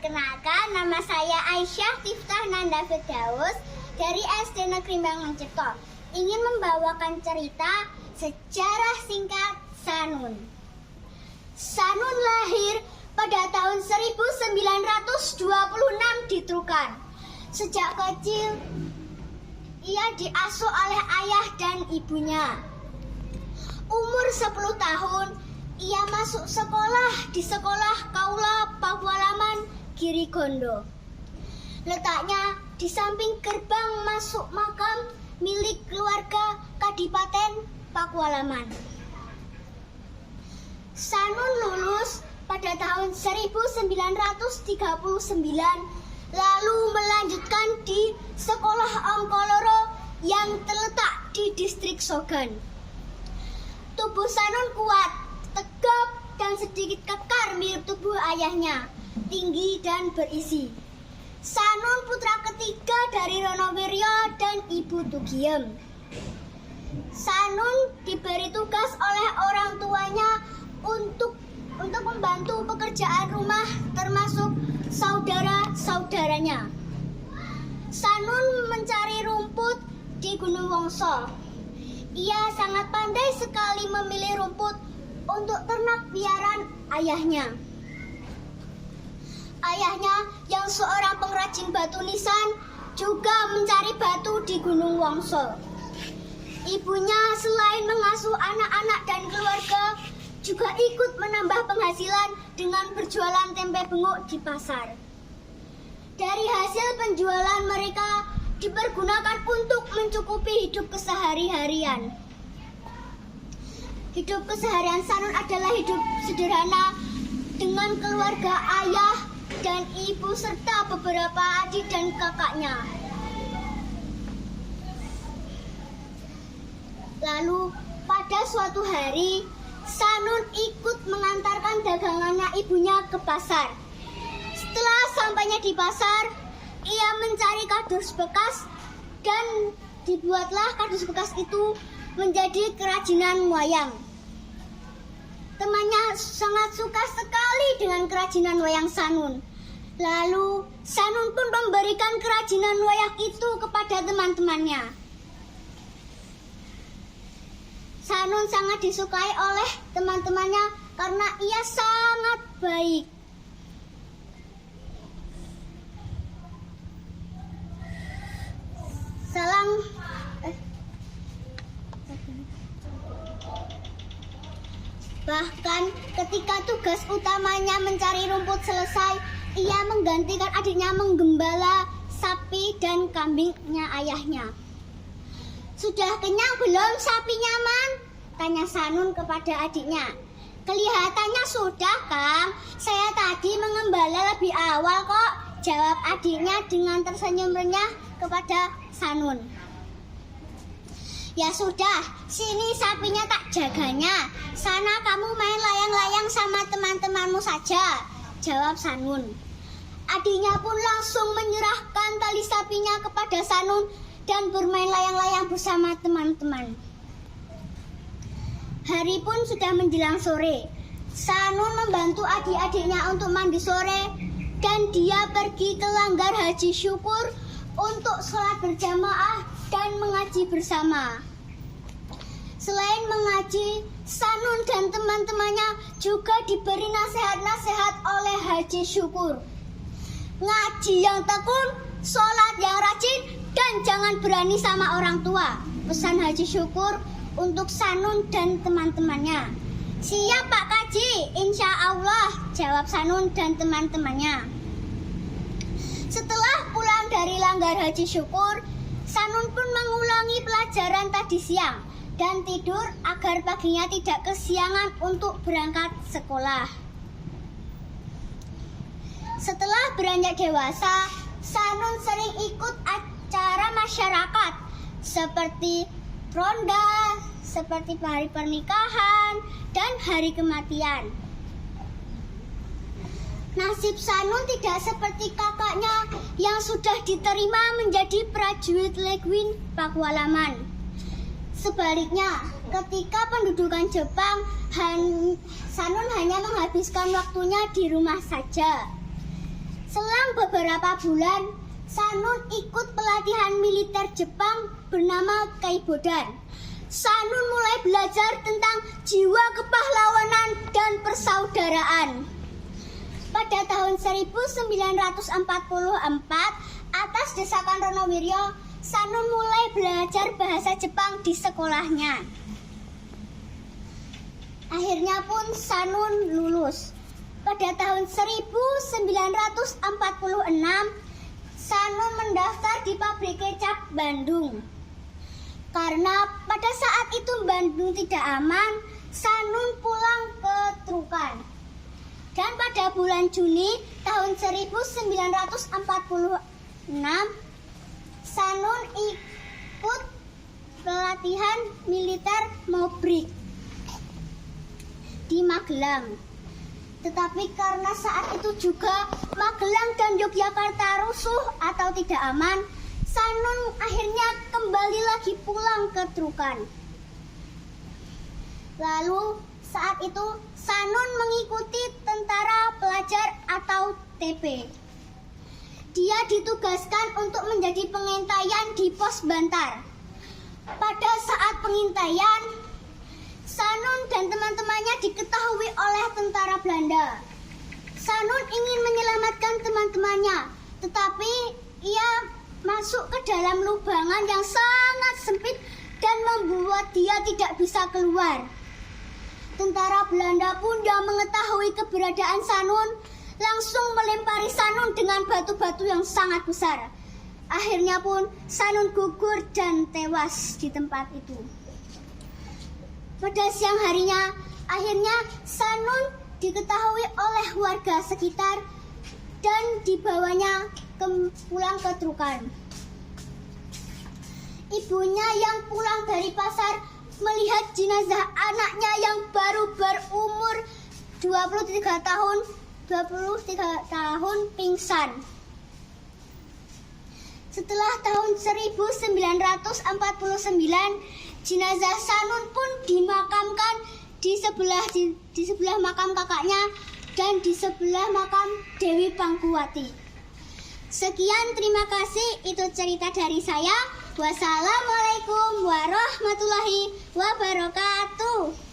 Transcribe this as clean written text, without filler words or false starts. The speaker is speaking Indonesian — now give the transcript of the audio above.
Perkenalkan, nama saya Aisyah Tiftah Nanda Firdaus dari SD Negeri Manguncerto. Ingin membawakan cerita sejarah singkat Sanun. Sanun lahir pada tahun 1926 di Trukan. Sejak kecil, ia diasuh oleh ayah dan ibunya. Umur 10 tahun, ia masuk sekolah di Sekolah Kaula Pakualaman Girigondo. Letaknya di samping gerbang masuk makam milik keluarga Kadipaten Pakualaman. Sanun lulus pada tahun 1939, lalu melanjutkan di Sekolah Ongkoloro yang terletak di distrik Sogan. Tubuh Sanun kuat, tegap dan sedikit kekar mirip tubuh ayahnya, tinggi dan berisi. Sanun putra ketiga dari Ronowiryo dan Ibu Tugiem. Sanun diberi tugas oleh orang tuanya untuk membantu pekerjaan rumah termasuk saudara-saudaranya. Sanun mencari rumput di Gunung Wongso. Ia sangat pandai sekali memilih rumput untuk ternak piaraan ayahnya. Ayahnya yang seorang pengrajin batu nisan juga mencari batu di Gunung Wongso. Ibunya selain mengasuh anak-anak dan keluarga, juga ikut menambah penghasilan dengan berjualan tempe benguk di pasar. Dari hasil penjualan mereka dipergunakan untuk mencukupi hidup kesehari-harian. Hidup keseharian Sanun adalah hidup sederhana dengan keluarga ayah dan ibu serta beberapa adik dan kakaknya. Lalu pada suatu hari, Sanun ikut mengantarkan dagangannya ibunya ke pasar. Setelah sampainya di pasar, ia mencari kardus bekas dan dibuatlah kardus bekas itu menjadi kerajinan wayang. Temannya sangat suka sekali dengan kerajinan wayang Sanun. Lalu Sanun pun memberikan kerajinan wayang itu kepada teman-temannya. Sanun sangat disukai oleh teman-temannya karena ia sangat baik. Bahkan ketika tugas utamanya mencari rumput selesai, ia menggantikan adiknya menggembala sapi dan kambingnya ayahnya. "Sudah kenyang belum sapinya, Man?" tanya Sanun kepada adiknya. "Kelihatannya sudah, Kang. Saya tadi mengembala lebih awal kok," jawab adiknya dengan tersenyum renyah kepada Sanun. "Ya sudah, sini sapinya tak jaganya. Sana kamu main layang-layang sama teman-temanmu saja," jawab Sanun. Adiknya pun langsung menyerahkan tali sapinya kepada Sanun dan bermain layang-layang bersama teman-teman. Hari pun sudah menjelang sore. Sanun membantu adik-adiknya untuk mandi sore dan dia pergi ke Langgar Haji Syukur untuk sholat berjamaah dan mengaji bersama. Selain mengaji, Sanun dan teman-temannya juga diberi nasihat-nasihat oleh Haji Syukur. "Ngaji yang tekun, sholat yang rajin, dan jangan berani sama orang tua," pesan Haji Syukur untuk Sanun dan teman-temannya. "Siap Pak Kaji, insya Allah," jawab Sanun dan teman-temannya. Setelah pulang dari Langgar Haji Syukur, Sanun pun mengulangi pelajaran tadi siang dan tidur agar paginya tidak kesiangan untuk berangkat sekolah. Setelah beranjak dewasa, Sanun sering ikut acara masyarakat seperti ronda, seperti hari pernikahan, dan hari kematian. Nasib Sanun tidak seperti kakaknya yang sudah diterima menjadi prajurit Leguin Pakualaman. Sebaliknya, ketika pendudukan Jepang, Sanun hanya menghabiskan waktunya di rumah saja. Selang beberapa bulan, Sanun ikut pelatihan militer Jepang bernama Kaibodan. Sanun mulai belajar tentang jiwa kepahlawanan dan persaudaraan. Pada tahun 1944, atas desakan Ronowiryo, Sanun mulai belajar bahasa Jepang di sekolahnya. Akhirnya pun Sanun lulus. Pada tahun 1946, Sanun mendaftar di pabrik kecap Bandung. Karena pada saat itu Bandung tidak aman, Sanun pulang ke Trukan. Dan pada bulan Juni tahun 1946, Sanun ikut pelatihan militer Mobrik di Magelang. Tetapi karena saat itu juga Magelang dan Yogyakarta rusuh atau tidak aman, Sanun akhirnya kembali lagi pulang ke Trukan. Lalu saat itu Sanun mengikuti Tentara Pelajar atau TP. Dia ditugaskan untuk menjadi pengintaian di pos Bantar. Pada saat pengintaian, Sanun dan teman-temannya diketahui oleh tentara Belanda. Sanun ingin menyelamatkan teman-temannya, tetapi ia masuk ke dalam lubangan yang sangat sempit dan membuat dia tidak bisa keluar. Tentara Belanda pun yang mengetahui keberadaan Sanun langsung melempari Sanun dengan batu-batu yang sangat besar. Akhirnya pun Sanun gugur dan tewas di tempat itu. Pada siang harinya, akhirnya Sanun diketahui oleh warga sekitar dan dibawanya pulang ke Trukan. Ibunya yang pulang dari pasar melihat jenazah anaknya yang baru berumur 23 tahun pingsan. Setelah tahun 1949, jenazah Sanun pun dimakamkan di sebelah makam kakaknya dan di sebelah makam Dewi Pangkuwati. Sekian, terima kasih. Itu cerita dari saya. Wassalamualaikum warahmatullahi wabarakatuh.